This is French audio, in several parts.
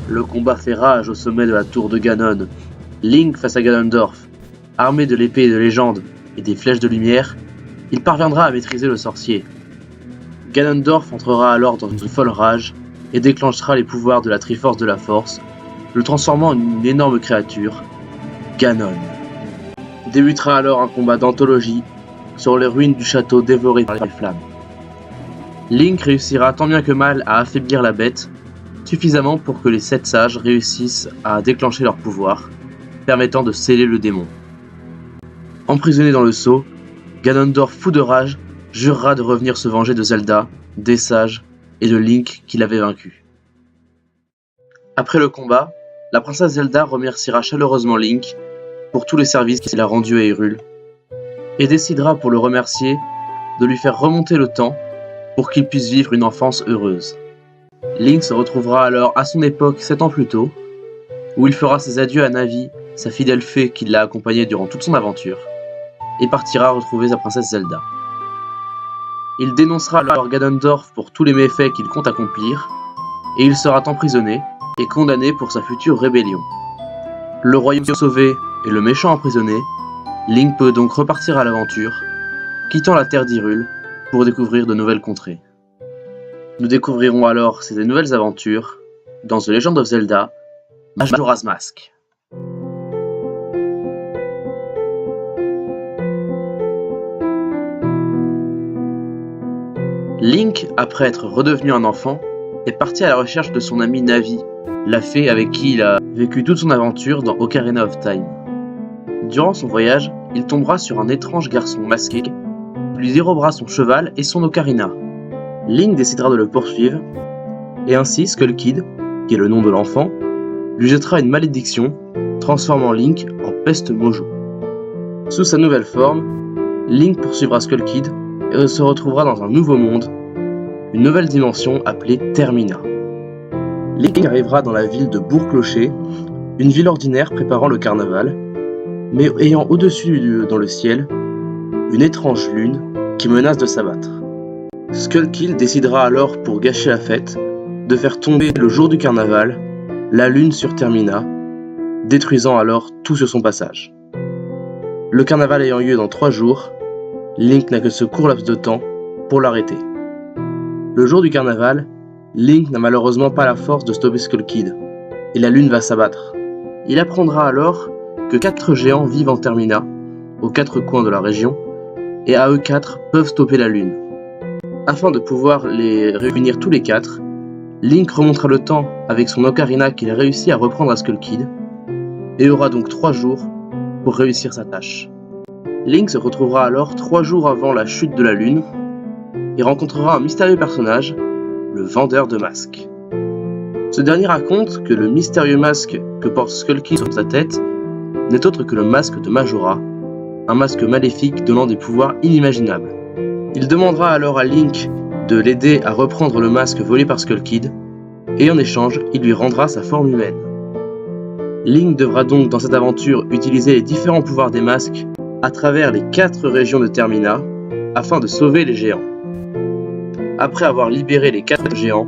Le combat fait rage au sommet de la tour de Ganon. Link face à Ganondorf. Armé de l'épée de légende et des flèches de lumière, il parviendra à maîtriser le sorcier. Ganondorf entrera alors dans une folle rage et déclenchera les pouvoirs de la Triforce de la Force, le transformant en une énorme créature, Ganon. Débutera alors un combat d'anthologie sur les ruines du château dévoré par les flammes. Link réussira tant bien que mal à affaiblir la bête, suffisamment pour que les 7 sages réussissent à déclencher leur pouvoir, permettant de sceller le démon. Emprisonné dans le sceau, Ganondorf, fou de rage, jurera de revenir se venger de Zelda, des sages et de Link qui l'avait vaincu. Après le combat, la princesse Zelda remerciera chaleureusement Link pour tous les services qu'il a rendus à Hyrule, et décidera pour le remercier de lui faire remonter le temps pour qu'il puisse vivre une enfance heureuse. Link se retrouvera alors à son époque 7 ans plus tôt, où il fera ses adieux à Navi, sa fidèle fée qui l'a accompagné durant toute son aventure, et partira retrouver sa princesse Zelda. Il dénoncera alors Ganondorf pour tous les méfaits qu'il compte accomplir, et il sera emprisonné et condamné pour sa future rébellion. Le royaume sauvé et le méchant emprisonné, Link peut donc repartir à l'aventure, quittant la terre d'Hyrule pour découvrir de nouvelles contrées. Nous découvrirons alors ces nouvelles aventures dans The Legend of Zelda, Majora's Mask. Link, après être redevenu un enfant, est parti à la recherche de son ami Navi, la fée avec qui il a vécu toute son aventure dans Ocarina of Time. Durant son voyage, il tombera sur un étrange garçon masqué, qui lui dérobera son cheval et son ocarina. Link décidera de le poursuivre, et ainsi Skull Kid, qui est le nom de l'enfant, lui jettera une malédiction, transformant Link en Peste Mojo. Sous sa nouvelle forme, Link poursuivra Skull Kid et se retrouvera dans un nouveau monde, une nouvelle dimension appelée Termina. Link arrivera dans la ville de Bourg-Clocher, une ville ordinaire préparant le carnaval, mais ayant au-dessus dans le ciel, une étrange lune qui menace de s'abattre. Skull Kid décidera alors, pour gâcher la fête, de faire tomber le jour du carnaval, la lune sur Termina, détruisant alors tout sur son passage. Le carnaval ayant lieu dans 3 jours, Link n'a que ce court laps de temps pour l'arrêter. Le jour du carnaval, Link n'a malheureusement pas la force de stopper Skull Kid, et la lune va s'abattre. Il apprendra alors que 4 géants vivent en Termina, aux 4 coins de la région, et à eux 4 peuvent stopper la lune. Afin de pouvoir les réunir tous les 4, Link remontera le temps avec son ocarina qu'il a réussi à reprendre à Skull Kid, et aura donc 3 jours pour réussir sa tâche. Link se retrouvera alors 3 jours avant la chute de la lune, et rencontrera un mystérieux personnage, le vendeur de masques. Ce dernier raconte que le mystérieux masque que porte Skull Kid sur sa tête n'est autre que le masque de Majora, un masque maléfique donnant des pouvoirs inimaginables. Il demandera alors à Link de l'aider à reprendre le masque volé par Skull Kid, et en échange, il lui rendra sa forme humaine. Link devra donc dans cette aventure utiliser les différents pouvoirs des masques à travers les 4 régions de Termina, afin de sauver les géants. Après avoir libéré les 4 géants,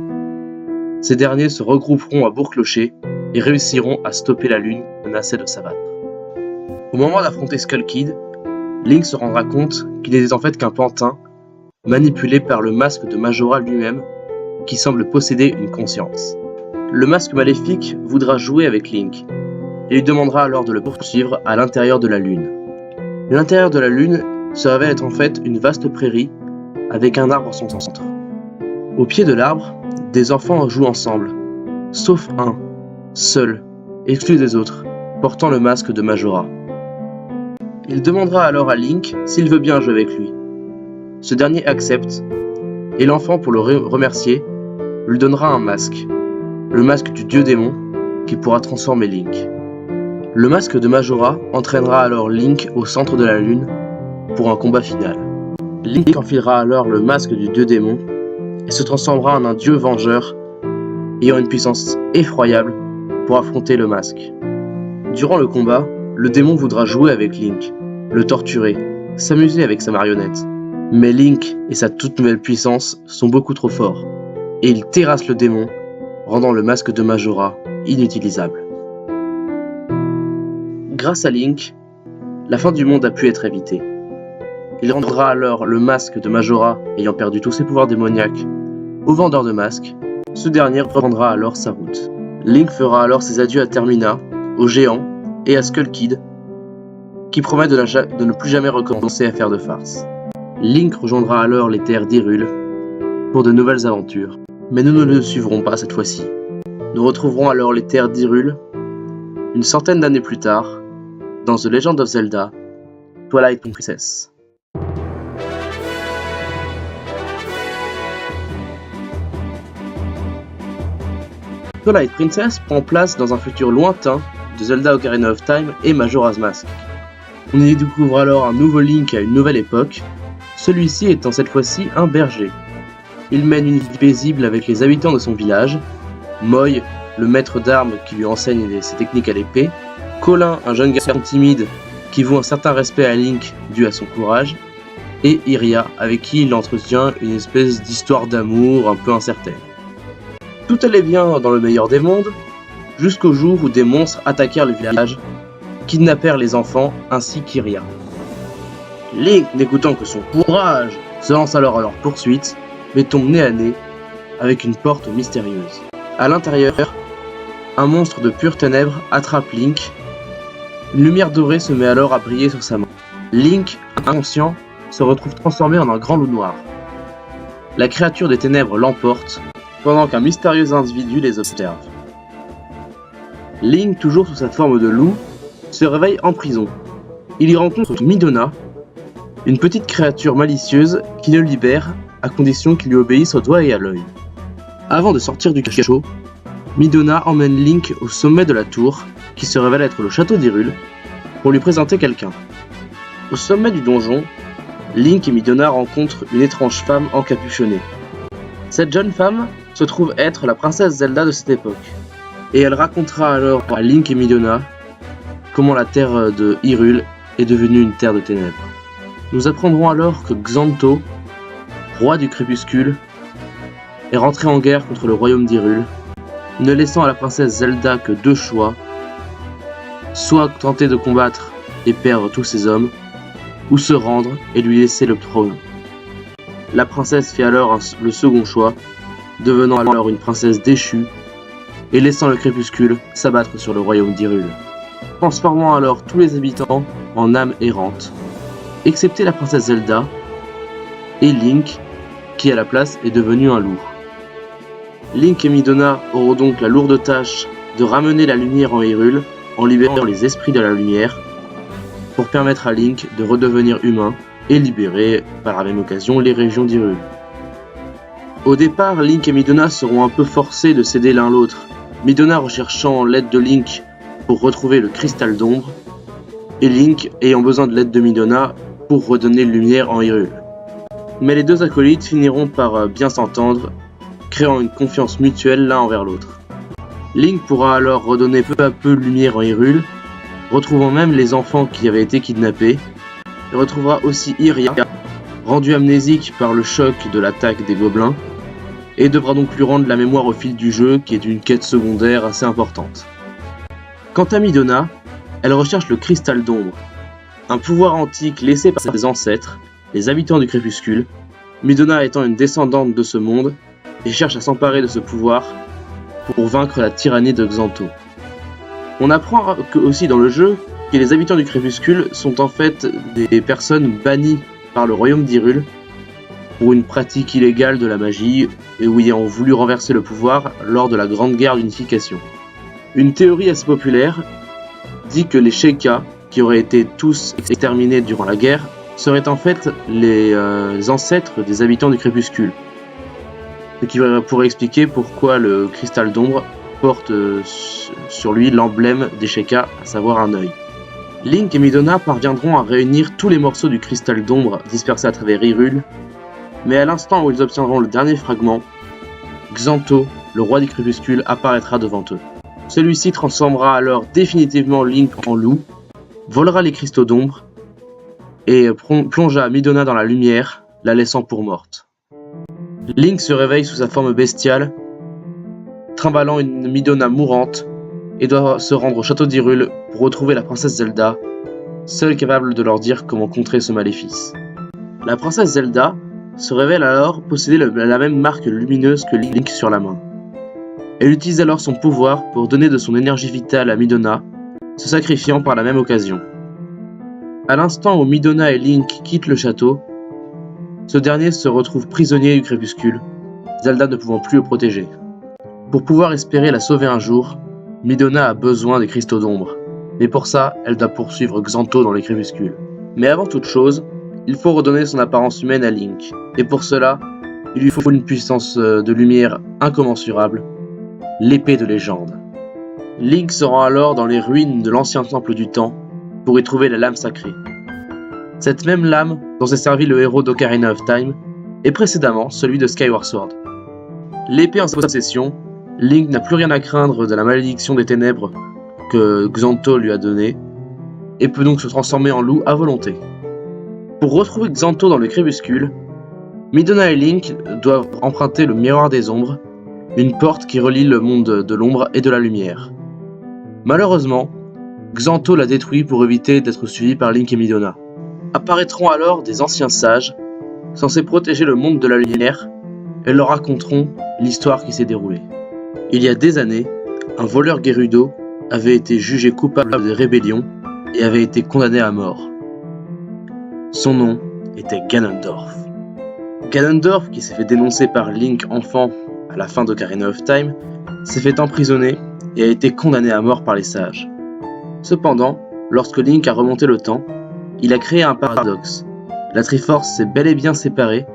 ces derniers se regrouperont à Bourg-Clocher et réussiront à stopper la lune qui menaçait de s'abattre. Au moment d'affronter Skull Kid, Link se rendra compte qu'il n'était en fait qu'un pantin, manipulé par le masque de Majora lui-même, qui semble posséder une conscience. Le masque maléfique voudra jouer avec Link, et lui demandera alors de le poursuivre à l'intérieur de la lune. L'intérieur de la lune se révèle être en fait une vaste prairie, avec un arbre en son centre. Au pied de l'arbre, des enfants jouent ensemble, sauf un, seul, exclu des autres, portant le masque de Majora. Il demandera alors à Link s'il veut bien jouer avec lui. Ce dernier accepte, et l'enfant, pour le remercier, lui donnera un masque, le masque du dieu démon, qui pourra transformer Link. Le masque de Majora entraînera alors Link au centre de la lune pour un combat final. Link enfilera alors le masque du dieu démon et se transformera en un dieu vengeur ayant une puissance effroyable pour affronter le masque. Durant le combat, le démon voudra jouer avec Link, le torturer, s'amuser avec sa marionnette. Mais Link et sa toute nouvelle puissance sont beaucoup trop forts, et il terrasse le démon, rendant le masque de Majora inutilisable. Grâce à Link, la fin du monde a pu être évitée. Il rendra alors le masque de Majora, ayant perdu tous ses pouvoirs démoniaques, au vendeur de masques. Ce dernier reprendra alors sa route. Link fera alors ses adieux à Termina, au géant et à Skull Kid, qui promet de ne plus jamais recommencer à faire de farce. Link rejoindra alors les terres d'Hyrule pour de nouvelles aventures, mais nous ne le suivrons pas cette fois-ci. Nous retrouverons alors les terres d'Hyrule une centaine d'années plus tard, dans The Legend of Zelda, Twilight Princess. Twilight Princess prend place dans un futur lointain de Zelda Ocarina of Time et Majora's Mask. On y découvre alors un nouveau Link à une nouvelle époque, celui-ci étant cette fois-ci un berger. Il mène une vie paisible avec les habitants de son village, Moy, le maître d'armes qui lui enseigne ses techniques à l'épée, Colin, un jeune garçon timide qui voue un certain respect à Link dû à son courage, et Iria, avec qui il entretient une espèce d'histoire d'amour un peu incertaine. Tout allait bien dans le meilleur des mondes, jusqu'au jour où des monstres attaquèrent le village, kidnappèrent les enfants ainsi qu'Iria. Link, n'écoutant que son courage, se lance alors à leur poursuite, mais tombe nez à nez avec une porte mystérieuse. À l'intérieur, un monstre de pures ténèbres attrape Link. Une lumière dorée se met alors à briller sur sa main. Link, inconscient, se retrouve transformé en un grand loup noir. La créature des ténèbres l'emporte, pendant qu'un mystérieux individu les observe. Link, toujours sous sa forme de loup, se réveille en prison. Il y rencontre Midona, une petite créature malicieuse qui le libère à condition qu'il lui obéisse au doigt et à l'œil. Avant de sortir du cachot, Midona emmène Link au sommet de la tour, qui se révèle être le château d'Hyrule, pour lui présenter quelqu'un. Au sommet du donjon, Link et Midona rencontrent une étrange femme encapuchonnée. Cette jeune femme se trouve être la princesse Zelda de cette époque, et elle racontera alors à Link et Midona comment la terre de Hyrule est devenue une terre de ténèbres. Nous apprendrons alors que Xanto, roi du crépuscule, est rentré en guerre contre le royaume d'Hyrule, ne laissant à la princesse Zelda que deux choix, soit tenter de combattre et perdre tous ses hommes, ou se rendre et lui laisser le trône. La princesse fit alors le second choix, devenant alors une princesse déchue et laissant le crépuscule s'abattre sur le royaume d'Hyrule, transformant alors tous les habitants en âmes errantes, excepté la princesse Zelda et Link, qui à la place est devenu un loup. Link et Midona auront donc la lourde tâche de ramener la lumière en Hyrule en libérant les esprits de la lumière pour permettre à Link de redevenir humain et libérer par la même occasion les régions d'Hyrule. Au départ, Link et Midona seront un peu forcés de céder l'un l'autre, Midona recherchant l'aide de Link pour retrouver le cristal d'ombre, et Link ayant besoin de l'aide de Midona pour redonner lumière en Hyrule. Mais les deux acolytes finiront par bien s'entendre, créant une confiance mutuelle l'un envers l'autre. Link pourra alors redonner peu à peu lumière en Hyrule, retrouvant même les enfants qui avaient été kidnappés, et retrouvera aussi Iria, rendu amnésique par le choc de l'attaque des gobelins, et devra donc lui rendre la mémoire au fil du jeu, qui est une quête secondaire assez importante. Quant à Midona, elle recherche le cristal d'ombre, un pouvoir antique laissé par ses ancêtres, les habitants du crépuscule, Midona étant une descendante de ce monde, et cherche à s'emparer de ce pouvoir pour vaincre la tyrannie de Xanto. On apprend aussi dans le jeu que les habitants du crépuscule sont en fait des personnes bannies par le royaume d'Hyrule pour une pratique illégale de la magie et où ayant voulu renverser le pouvoir lors de la grande guerre d'unification. Une théorie assez populaire dit que les Sheikah, qui auraient été tous exterminés durant la guerre, seraient en fait les ancêtres des habitants du crépuscule. Ce qui pourrait expliquer pourquoi le cristal d'ombre porte sur lui l'emblème des Sheikah, à savoir un œil. Link et Midona parviendront à réunir tous les morceaux du cristal d'ombre dispersés à travers Hyrule, mais à l'instant où ils obtiendront le dernier fragment, Xanto, le roi du crépuscule, apparaîtra devant eux. Celui-ci transformera alors définitivement Link en loup, volera les cristaux d'ombre, et plongea Midona dans la lumière, la laissant pour morte. Link se réveille sous sa forme bestiale, trimballant une Midona mourante et doit se rendre au château d'Hyrule pour retrouver la princesse Zelda, seule capable de leur dire comment contrer ce maléfice. La princesse Zelda se révèle alors posséder la même marque lumineuse que Link sur la main. Elle utilise alors son pouvoir pour donner de son énergie vitale à Midona, se sacrifiant par la même occasion. À l'instant où Midona et Link quittent le château, ce dernier se retrouve prisonnier du crépuscule, Zelda ne pouvant plus le protéger. Pour pouvoir espérer la sauver un jour, Midona a besoin des cristaux d'ombre, mais pour ça, elle doit poursuivre Xanto dans les crépuscules. Mais avant toute chose, il faut redonner son apparence humaine à Link, et pour cela, il lui faut une puissance de lumière incommensurable, l'épée de légende. Link se rend alors dans les ruines de l'ancien temple du temps pour y trouver la lame sacrée. Cette même lame dont s'est servi le héros d'Ocarina of Time et précédemment celui de Skyward Sword. L'épée en sa possession, Link n'a plus rien à craindre de la malédiction des ténèbres que Xanto lui a donnée et peut donc se transformer en loup à volonté. Pour retrouver Xanto dans le crépuscule, Midona et Link doivent emprunter le miroir des ombres, une porte qui relie le monde de l'ombre et de la lumière. Malheureusement, Xanto l'a détruit pour éviter d'être suivi par Link et Midona. Apparaîtront alors des anciens sages, censés protéger le monde de la lumière, et leur raconteront l'histoire qui s'est déroulée. Il y a des années, un voleur Gerudo avait été jugé coupable de rébellion et avait été condamné à mort. Son nom était Ganondorf. Ganondorf, qui s'est fait dénoncer par Link enfant à la fin d'Ocarina of Time, s'est fait emprisonner et a été condamné à mort par les sages. Cependant, lorsque Link a remonté le temps, il a créé un paradoxe. La Triforce s'est bel et bien séparée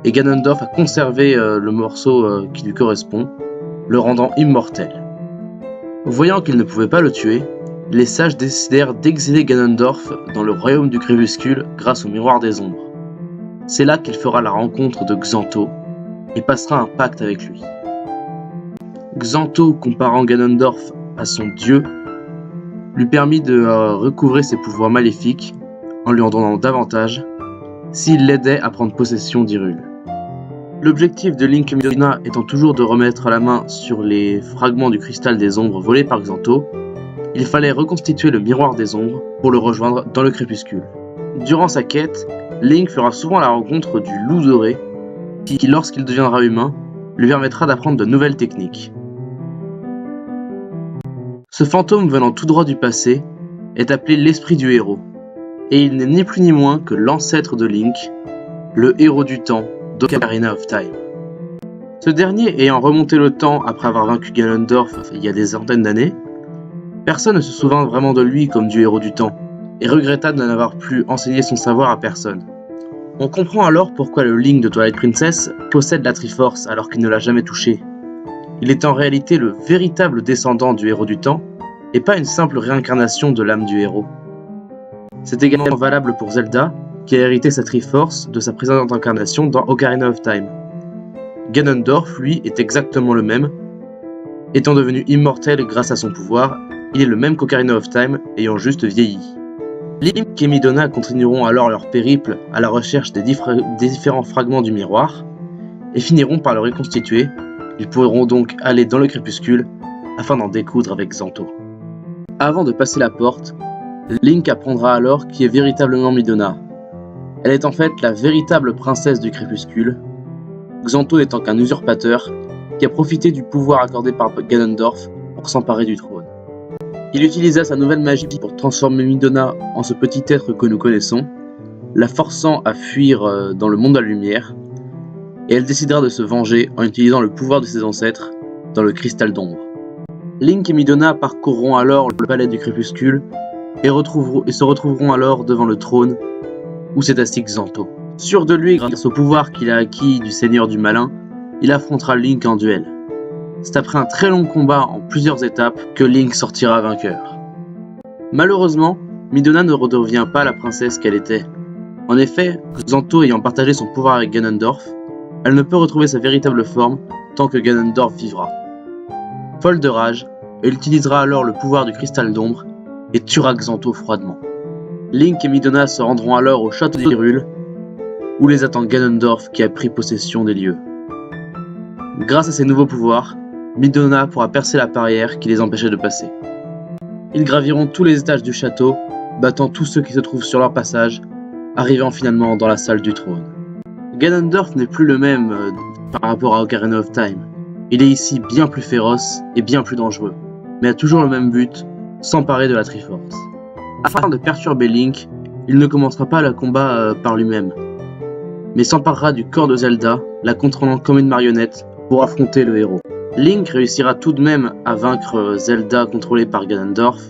et Ganondorf a conservé le morceau qui lui correspond, le rendant immortel. Voyant qu'ils ne pouvaient pas le tuer, les sages décidèrent d'exiler Ganondorf dans le royaume du crépuscule grâce au miroir des ombres. C'est là qu'il fera la rencontre de Xanto et passera un pacte avec lui. Xanto, comparant Ganondorf à son dieu, lui permit de recouvrer ses pouvoirs maléfiques en lui en donnant davantage s'il l'aidait à prendre possession d'Hyrule. L'objectif de Link et Midona étant toujours de remettre la main sur les fragments du cristal des ombres volés par Xanto, il fallait reconstituer le miroir des ombres pour le rejoindre dans le crépuscule. Durant sa quête, Link fera souvent la rencontre du loup doré qui, lorsqu'il deviendra humain, lui permettra d'apprendre de nouvelles techniques. Ce fantôme venant tout droit du passé est appelé l'esprit du héros, et il n'est ni plus ni moins que l'ancêtre de Link, le héros du temps d'Ocarina of Time. Ce dernier ayant remonté le temps après avoir vaincu Ganondorf il y a des centaines d'années, personne ne se souvint vraiment de lui comme du héros du temps, et regretta de n'avoir pu enseigner son savoir à personne. On comprend alors pourquoi le Link de Twilight Princess possède la Triforce alors qu'il ne l'a jamais touchée. Il est en réalité le véritable descendant du héros du temps, et pas une simple réincarnation de l'âme du héros. C'est également valable pour Zelda, qui a hérité sa Triforce de sa précédente incarnation dans Ocarina of Time. Ganondorf, lui, est exactement le même. Étant devenu immortel grâce à son pouvoir, il est le même qu'Ocarina of Time, ayant juste vieilli. Link et Midona continueront alors leur périple à la recherche des différents fragments du miroir, et finiront par le reconstituer. Ils pourront donc aller dans le crépuscule afin d'en découdre avec Xanto. Avant de passer la porte, Link apprendra alors qui est véritablement Midona. Elle est en fait la véritable princesse du crépuscule, Xanto n'étant qu'un usurpateur qui a profité du pouvoir accordé par Ganondorf pour s'emparer du trône. Il utilisa sa nouvelle magie pour transformer Midona en ce petit être que nous connaissons, la forçant à fuir dans le monde de la lumière, et elle décidera de se venger en utilisant le pouvoir de ses ancêtres dans le cristal d'ombre. Link et Midona parcourront alors le palais du crépuscule et se retrouveront alors devant le trône où s'est assis Xanto. Sûr de lui grâce au pouvoir qu'il a acquis du Seigneur du Malin, il affrontera Link en duel. C'est après un très long combat en plusieurs étapes que Link sortira vainqueur. Malheureusement, Midona ne redevient pas la princesse qu'elle était. En effet, Xanto ayant partagé son pouvoir avec Ganondorf, elle ne peut retrouver sa véritable forme tant que Ganondorf vivra. Folle de rage, elle utilisera alors le pouvoir du cristal d'ombre et tuera Xanto froidement. Link et Midona se rendront alors au château d'Hyrule, où les attend Ganondorf qui a pris possession des lieux. Grâce à ses nouveaux pouvoirs, Midona pourra percer la barrière qui les empêchait de passer. Ils graviront tous les étages du château, battant tous ceux qui se trouvent sur leur passage, arrivant finalement dans la salle du trône. Ganondorf n'est plus le même par rapport à Ocarina of Time. Il est ici bien plus féroce et bien plus dangereux, mais a toujours le même but, s'emparer de la Triforce. Afin de perturber Link, il ne commencera pas le combat par lui-même, mais s'emparera du corps de Zelda, la contrôlant comme une marionnette pour affronter le héros. Link réussira tout de même à vaincre Zelda contrôlée par Ganondorf,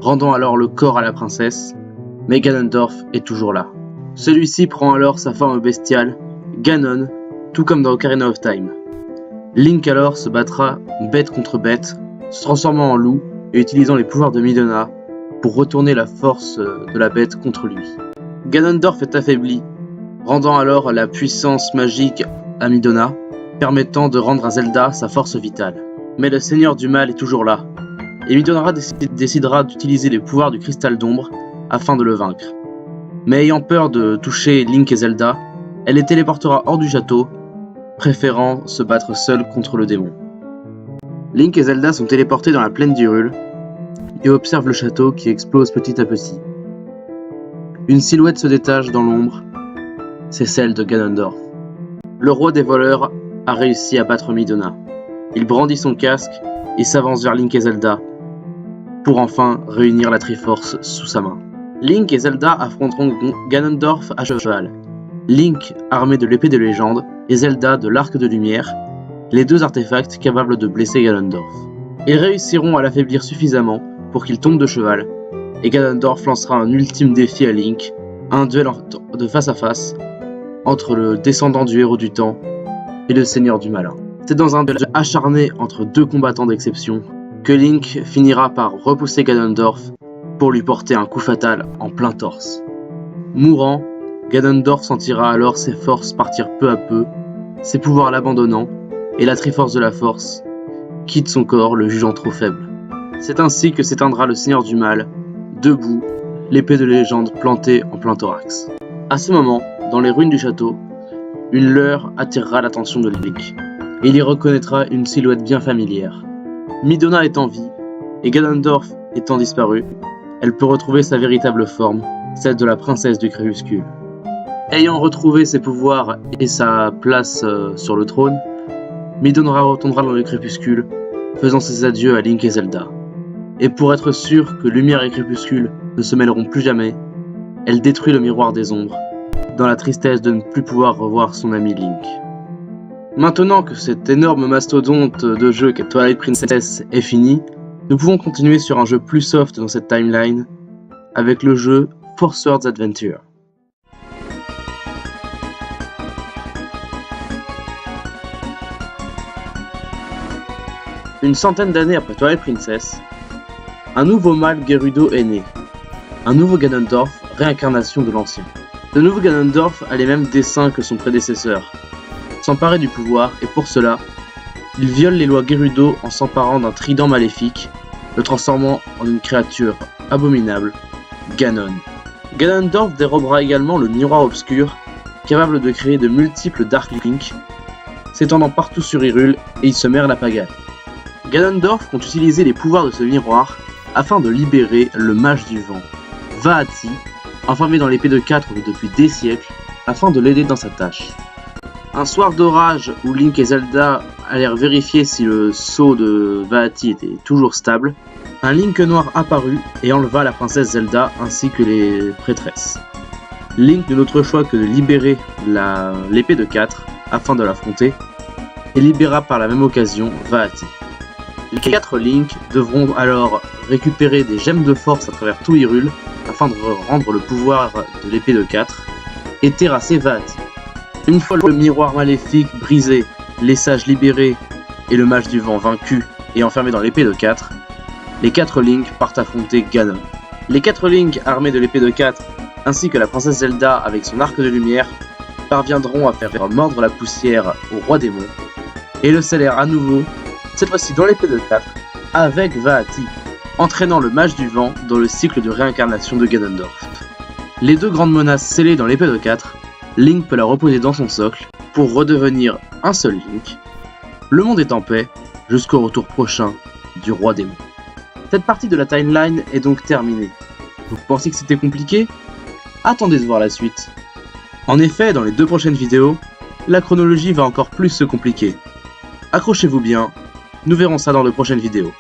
rendant alors le corps à la princesse, mais Ganondorf est toujours là. Celui-ci prend alors sa forme bestiale, Ganon, tout comme dans Ocarina of Time. Link alors se battra bête contre bête, se transformant en loup et utilisant les pouvoirs de Midona pour retourner la force de la bête contre lui. Ganondorf est affaibli, rendant alors la puissance magique à Midona, permettant de rendre à Zelda sa force vitale. Mais le Seigneur du Mal est toujours là, et Midona décidera d'utiliser les pouvoirs du Cristal d'Ombre afin de le vaincre. Mais ayant peur de toucher Link et Zelda, elle les téléportera hors du château, préférant se battre seule contre le démon. Link et Zelda sont téléportés dans la plaine d'Hyrule et observent le château qui explose petit à petit. Une silhouette se détache dans l'ombre, c'est celle de Ganondorf. Le roi des voleurs a réussi à battre Midona. Il brandit son casque et s'avance vers Link et Zelda pour enfin réunir la Triforce sous sa main. Link et Zelda affronteront Ganondorf à cheval. Link armé de l'épée de légende et Zelda de l'arc de lumière, les deux artefacts capables de blesser Ganondorf. Ils réussiront à l'affaiblir suffisamment pour qu'il tombe de cheval, et Ganondorf lancera un ultime défi à Link, un duel de face à face entre le descendant du héros du temps et le seigneur du malin. C'est dans un duel acharné entre deux combattants d'exception que Link finira par repousser Ganondorf pour lui porter un coup fatal en plein torse. Mourant, Ganondorf sentira alors ses forces partir peu à peu, ses pouvoirs l'abandonnant, et la Triforce de la Force quitte son corps, le jugeant trop faible. C'est ainsi que s'éteindra le Seigneur du Mal, debout, l'épée de légende plantée en plein thorax. À ce moment, dans les ruines du château, une lueur attirera l'attention de Link, et il y reconnaîtra une silhouette bien familière. Midona est en vie, et Ganondorf étant disparu, elle peut retrouver sa véritable forme, celle de la princesse du crépuscule. Ayant retrouvé ses pouvoirs et sa place sur le trône, Midona retournera dans le crépuscule, faisant ses adieux à Link et Zelda. Et pour être sûr que lumière et crépuscule ne se mêleront plus jamais, elle détruit le miroir des ombres, dans la tristesse de ne plus pouvoir revoir son ami Link. Maintenant que cet énorme mastodonte de jeu qu'est Twilight Princess est fini, nous pouvons continuer sur un jeu plus soft dans cette timeline, avec le jeu Four Swords Adventure. Une centaine d'années après Twilight Princess, un nouveau mâle Gerudo est né. Un nouveau Ganondorf, réincarnation de l'ancien. Ce nouveau Ganondorf a les mêmes desseins que son prédécesseur, s'emparer du pouvoir, et pour cela, il viole les lois Gerudo en s'emparant d'un trident maléfique, le transformant en une créature abominable, Ganon. Ganondorf dérobera également le miroir obscur, capable de créer de multiples Dark Link, s'étendant partout sur Hyrule, et il se mêle la pagaille. Ganondorf compte utiliser les pouvoirs de ce miroir afin de libérer le mage du vent, Vaati, enfermé dans l'épée de 4 depuis des siècles, afin de l'aider dans sa tâche. Un soir d'orage où Link et Zelda allèrent vérifier si le sceau de Vaati était toujours stable, un Link noir apparut et enleva la princesse Zelda ainsi que les prêtresses. Link n'eut d'autre choix que de libérer l'épée de 4 afin de l'affronter, et libéra par la même occasion Vaati. Les 4 Link devront alors récupérer des gemmes de force à travers tout Hyrule afin de rendre le pouvoir de l'épée de 4 et terrasser Vaati. Une fois le miroir maléfique brisé, les sages libérés et le mage du vent vaincu et enfermé dans l'épée de 4, les 4 Link partent affronter Ganon. Les 4 Link armés de l'épée de 4 ainsi que la princesse Zelda avec son arc de lumière parviendront à faire mordre la poussière au roi démon et le scellèrent à nouveau, cette fois-ci dans l'épée de 4, avec Vaati, entraînant le mage du vent dans le cycle de réincarnation de Ganondorf. Les deux grandes menaces scellées dans l'épée de 4, Link peut la reposer dans son socle pour redevenir un seul Link. Le monde est en paix, jusqu'au retour prochain du Roi Démon. Cette partie de la timeline est donc terminée. Vous pensez que c'était compliqué? Attendez de voir la suite. En effet, dans les 2 prochaines vidéos, la chronologie va encore plus se compliquer. Accrochez-vous bien, nous verrons ça dans de prochaines vidéos.